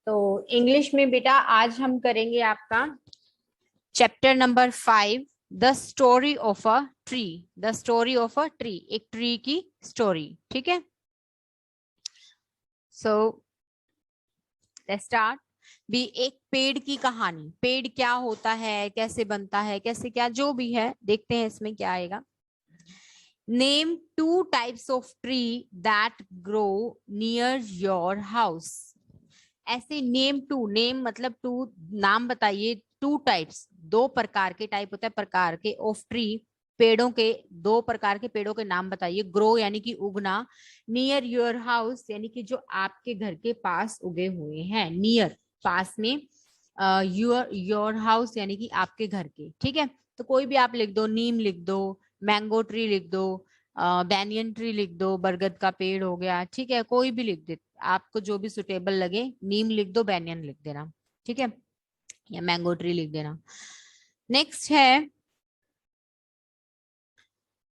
तो इंग्लिश में बेटा आज हम करेंगे आपका chapter number 5, the story of a tree. The story of a tree, एक ट्री की स्टोरी। ठीक है, सो लेट्स स्टार्ट। भी एक पेड़ की कहानी, पेड़ क्या होता है, कैसे बनता है, कैसे क्या जो भी है, देखते हैं इसमें क्या आएगा। Name 2 types of tree that grow near your house. ऐसे नेम 2, नेम मतलब 2, नाम बताइए। 2 टाइप्स, 2 प्रकार के, टाइप होता है प्रकार के, ऑफ ट्री, पेड़ों के, 2 प्रकार के पेड़ों के नाम बताइए। ग्रो यानी कि उगना, नियर योर हाउस यानी कि जो आपके घर के पास उगे हुए हैं। नियर पास में, योर हाउस यानी कि आपके घर के। ठीक है, तो कोई भी आप लिख दो, नीम लिख दो, मैंगो ट्री लिख दो, बैनियन ट्री लिख दो, बरगद का पेड़ हो गया। ठीक है, कोई भी लिख दे, आपको जो भी सुटेबल लगे। नीम लिख दो, बैनियन लिख देना। ठीक है, या मैंगो ट्री लिख देना। नेक्स्ट है,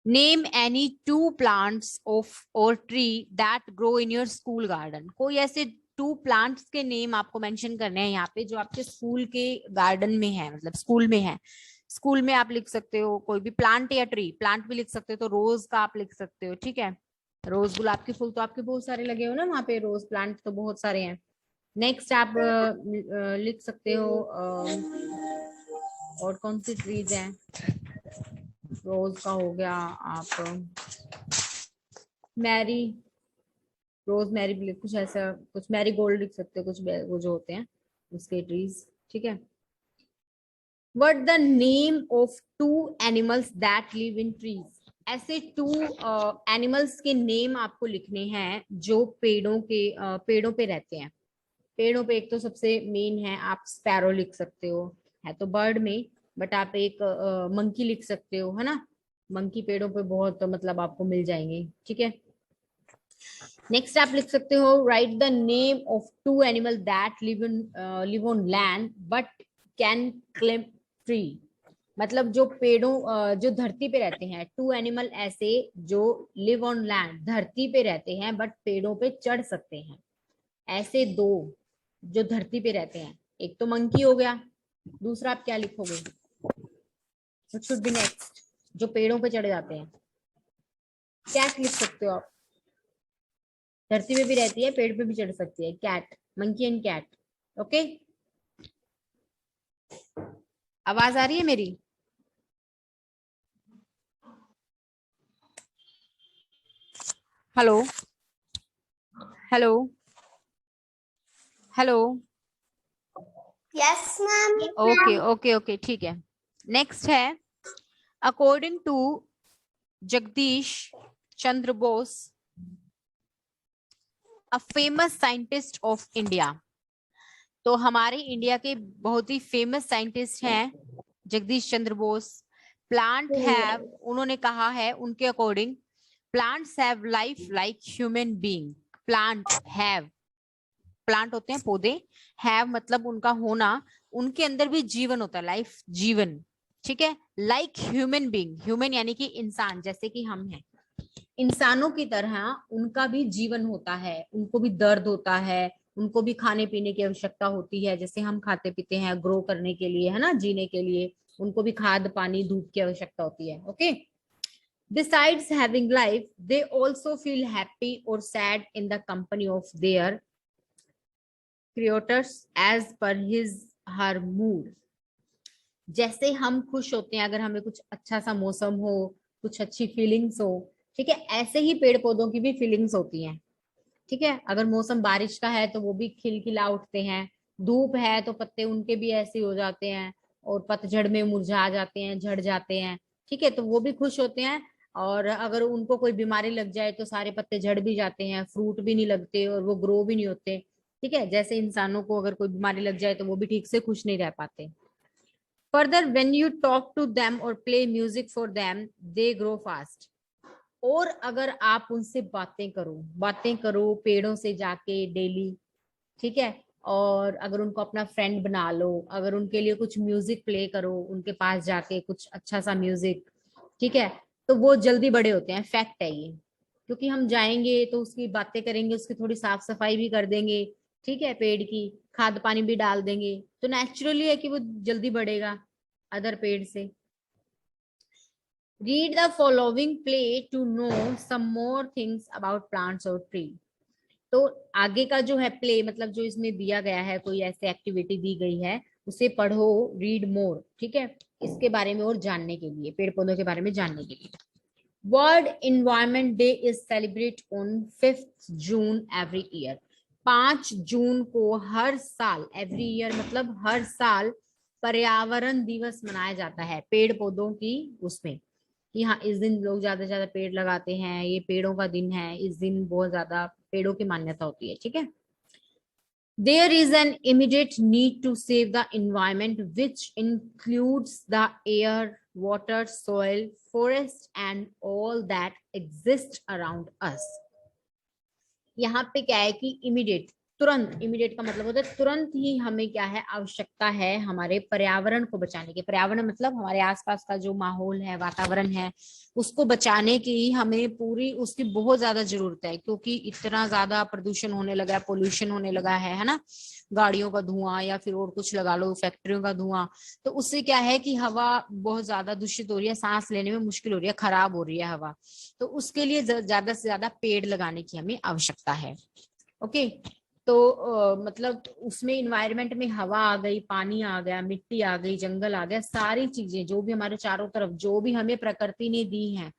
नेम एनी 2 प्लांट्स ऑफ और tree that grow in your school garden. कोई ऐसे 2 प्लांट्स के नेम आपको मेंशन करने हैं यहाँ पे जो आपके स्कूल के गार्डन में है, मतलब स्कूल में है। स्कूल में आप लिख सकते हो कोई भी प्लांट या ट्री, प्लांट भी लिख सकते हो तो रोज का आप लिख सकते हो। ठीक है, रोज गुलाब के फूल तो आपके बहुत सारे लगे हो ना वहाँ पे, रोज प्लांट तो बहुत सारे हैं। नेक्स्ट आप लिख सकते हो और कौन सी ट्रीज हैं, रोज का हो गया, आप मैरी, रोज मैरी भी कुछ ऐसा, कुछ मैरी गोल्ड लिख सकते हो, कुछ वो जो होते हैं उसके ट्रीज। ठीक है, what the name of 2 animals that live in trees. ऐसे 2 एनिमल्स के नेम आपको लिखने हैं जो पेड़ों पे रहते हैं। पेड़ों पे एक तो सबसे मेन है, आप स्पैरो लिख सकते हो, है तो बर्ड में, बट आप एक मंकी लिख सकते हो, है ना। मंकी पेड़ों पे बहुत मतलब आपको मिल जाएंगे। ठीक है, नेक्स्ट आप लिख सकते हो, right the name of 2 animal that live on land but can climb tree. मतलब जो जो धरती पे रहते हैं, 2 एनिमल ऐसे जो लिव ऑन लैंड, धरती पे रहते हैं बट पेड़ों पे चढ़ सकते हैं। ऐसे 2 जो धरती पे रहते हैं, एक तो मंकी हो गया, दूसरा आप क्या लिखोगे, व्हाट शुड बी नेक्स्ट, जो पेड़ों पे चढ़े जाते हैं। कैट लिख सकते हो आप, धरती पे भी रहती है, पेड़ पे भी चढ़ सकती है। Cat, monkey and cat. Okay, आवाज आ रही है मेरी? Hello hello hello. Yes ma'am. Okay okay okay, ठीक है। नेक्स्ट है, according to Jagdish Chandra Bose, a famous scientist of India. तो हमारे इंडिया के बहुत ही फेमस साइंटिस्ट हैं जगदीश चंद्र बोस। प्लांट हैव, उन्होंने कहा है उनके according, plants have life like human being. Plant have, plant होते हैं पौधे, हैव मतलब उनका होना, उनके अंदर भी जीवन होता है, लाइफ, जीवन। ठीक है, लाइक ह्यूमन बीइंग, ह्यूमन यानी कि इंसान, जैसे कि हम हैं, इंसानों की तरह उनका भी जीवन होता है, उनको भी दर्द होता है, उनको भी खाने पीने की आवश्यकता होती है, जैसे हम खाते पीते हैं ग्रो करने के लिए, है ना, जीने के लिए। उनको भी खाद पानी धूप की आवश्यकता होती है। Okay, besides having life they also feel happy or sad in the company of their creators as per his her mood। जैसे हम खुश होते हैं अगर हमें कुछ अच्छा सा मौसम हो, कुछ अच्छी फीलिंग्स हो, ठीक है, ऐसे ही पेड़ पौधों की भी फीलिंग्स होती हैं। ठीक है, अगर मौसम बारिश का है तो वो भी खिलखिला उठते हैं, धूप है तो पत्ते उनके भी ऐसे हो जाते हैं, और पतझड़ में मुरझा जाते हैं, झड़ जाते हैं। ठीक है, तो वो भी खुश होते हैं। और अगर उनको कोई बीमारी लग जाए तो सारे पत्ते झड़ भी जाते हैं, फ्रूट भी नहीं लगते और वो ग्रो भी नहीं होते। ठीक है, जैसे इंसानों को अगर कोई बीमारी लग जाए तो वो भी ठीक से खुश नहीं रह पाते। Further when you talk to them और play music for them they grow fast. और अगर आप उनसे बातें करो पेड़ों से जाके डेली, ठीक है, और अगर उनको अपना फ्रेंड बना लो, अगर उनके लिए कुछ म्यूजिक प्ले करो उनके पास जाके, कुछ अच्छा सा म्यूजिक, ठीक है, तो वो जल्दी बड़े होते हैं, फैक्ट है ये। क्योंकि हम जाएंगे तो उसकी बातें करेंगे, उसकी थोड़ी साफ सफाई भी कर देंगे, ठीक है, पेड़ की खाद पानी भी डाल देंगे, तो नेचुरली है कि वो जल्दी बढ़ेगा अदर पेड़ से। Read the following play to know some more things about plants और ट्री। तो आगे का जो है प्ले, मतलब जो इसमें दिया गया है, कोई ऐसी एक्टिविटी दी गई है, उसे पढ़ो, रीड मोर, ठीक है, इसके बारे में और जानने के लिए, पेड़ पौधों के बारे में जानने के लिए। World environment day is celebrate on 5th June every year. 5 जून को हर साल, एवरी ईयर मतलब हर साल, पर्यावरण दिवस मनाया जाता है पेड़ पौधों की उसमें, कि हाँ इस दिन लोग ज्यादा से ज्यादा पेड़ लगाते हैं, ये पेड़ों का दिन है, इस दिन बहुत ज्यादा पेड़ों की मान्यता होती है, ठीक है। There is an immediate need to save the environment, which includes the air, water, soil, forest, and all that exists around us. यहाँ पे क्या है कि इमीडिएट, तुरंत, इमीडिएट का मतलब होता है तुरंत ही हमें क्या है, आवश्यकता है हमारे पर्यावरण को बचाने की। पर्यावरण मतलब हमारे आसपास का जो माहौल है, वातावरण है, उसको बचाने की हमें पूरी, उसकी बहुत ज्यादा जरूरत है, क्योंकि इतना ज्यादा प्रदूषण होने लगा है, पोल्यूशन होने लगा है ना, गाड़ियों का धुआं या फिर और कुछ लगा लो, फैक्ट्रियों का धुआं, तो उससे क्या है कि हवा बहुत ज्यादा दूषित हो रही है, सांस लेने में मुश्किल हो रही है, खराब हो रही है हवा। तो उसके लिए ज्यादा से ज्यादा पेड़ लगाने की हमें आवश्यकता है। ओके, तो मतलब उसमें इन्वायरमेंट में हवा आ गई, पानी आ गया, मिट्टी आ गई, जंगल आ गया, सारी चीजें जो भी हमारे चारों तरफ, जो भी हमें प्रकृति ने दी है,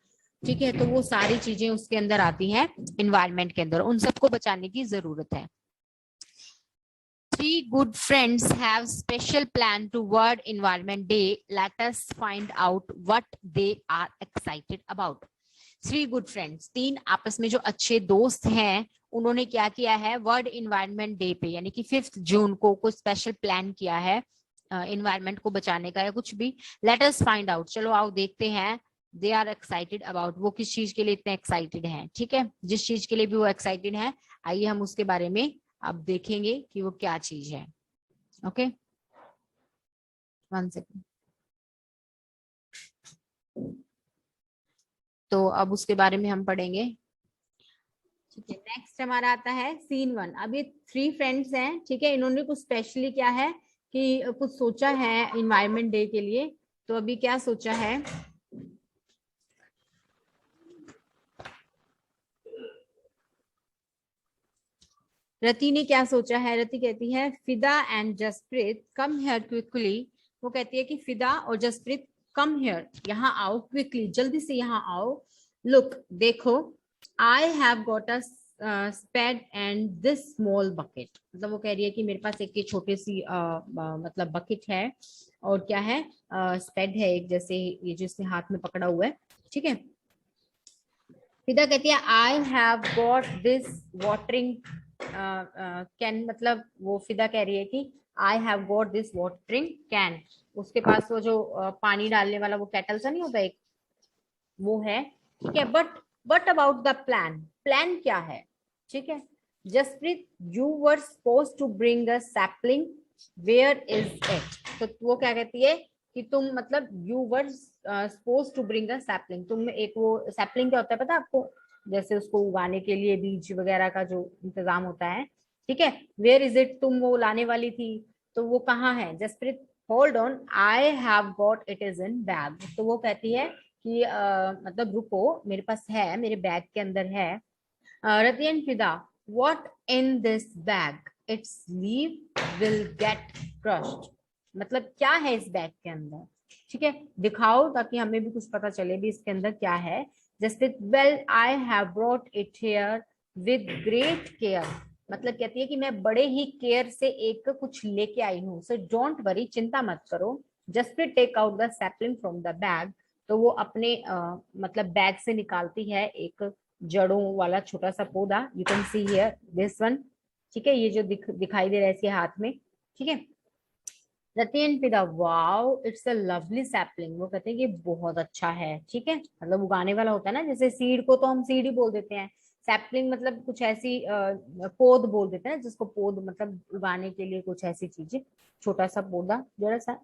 ठीक है, तो वो सारी चीजें उसके अंदर आती हैं, इन्वायरमेंट के अंदर, उन सबको बचाने की जरूरत है। Three good friends have special plan to World Environment Day. Let us find out what they are excited about. Three good friends, तीन आपस में जो अच्छे दोस्त हैं, उन्होंने क्या किया है, वर्ल्ड इन्वायरमेंट डे पे यानी कि 5th जून को कुछ स्पेशल प्लान किया है इन्वायरमेंट को बचाने का या कुछ भी। लेट अस फाइंड आउट, चलो आओ देखते हैं। दे आर एक्साइटेड अबाउट, वो किस चीज के लिए इतने एक्साइटेड हैं, ठीक है, जिस चीज के लिए भी वो एक्साइटेड है, आइए हम उसके बारे में अब देखेंगे कि वो क्या चीज है। Okay, 1 second. तो अब उसके बारे में हम पढ़ेंगे, ठीक है। नेक्स्ट हमारा आता है सीन 1। अब ये 3 फ्रेंड्स हैं, ठीक है, इन्होंने कुछ स्पेशली क्या है कि कुछ सोचा है इन्वायरमेंट डे के लिए। तो अभी क्या सोचा है, रति ने क्या सोचा है, रति कहती है Fida and Jaspreet come here quickly. वो कहती है कि फिदा और जसप्रीत कम हियर, यहाँ आओ, क्विकली, जल्दी से यहाँ आओ। लुक, देखो, I have got a spade and this small bucket. मतलब वो कह रही है कि मेरे पास एक ये छोटी सी मतलब बकेट है, और क्या है, स्पेड है एक, जैसे ये जो इसने हाथ में पकड़ा हुआ है, ठीक है। फिदा कहती है आई have got this watering can, मतलब वो फिदा कह रही है कि आई have got this watering can, उसके पास वो जो पानी डालने वाला वो केटल सा नहीं होता एक, वो है, ठीक है। But about the plan, plan क्या है, ठीक है। Jaspreet, you were suppose to bring a sapling, where is it. तो वो क्या कहती है कि तुम, मतलब you were suppose to bring a sapling, तुम एक, वो सैपलिंग क्या होता है पता है आपको, जैसे उसको उगाने के लिए बीज वगैरह का जो इंतजाम होता है, ठीक है। वेयर इज इट, तुम वो लाने वाली थी, तो वो कहाँ है। Jaspreet, hold on, I have got it is in bag. तो वो कहती है कि मतलब रुको, मेरे पास है, मेरे बैग के अंदर है। रति एंड फिदा, what in this bag, it's leave will get crushed. मतलब क्या है इस बैग के अंदर, ठीक है, दिखाओ ताकि हमें भी कुछ पता चले भी इसके अंदर क्या है। Just well I have brought it here with great care. मतलब कहती है कि मैं बड़े ही केयर से एक कुछ लेके आई हूँ, सो डोंट वरी, चिंता मत करो। Just take out the sapling from the bag. तो वो अपने मतलब बैग से निकालती है एक जड़ों वाला छोटा सा पौधा, you can see here this one, ठीक है, ये जो दिखाई दे रहा है इसके हाथ में, ठीक है। रति एंड फिदा, wow it's a lovely sapling. वो कहते हैं कि बहुत अच्छा है, ठीक है, मतलब उगाने वाला होता है ना, जैसे सीड को तो हम सीड ही बोल देते हैं, सैपलिंग मतलब कुछ ऐसी पौध बोल देते हैं जिसको, पौध मतलब उगाने के लिए कुछ ऐसी चीजें, छोटा सा पौधा जरा सा।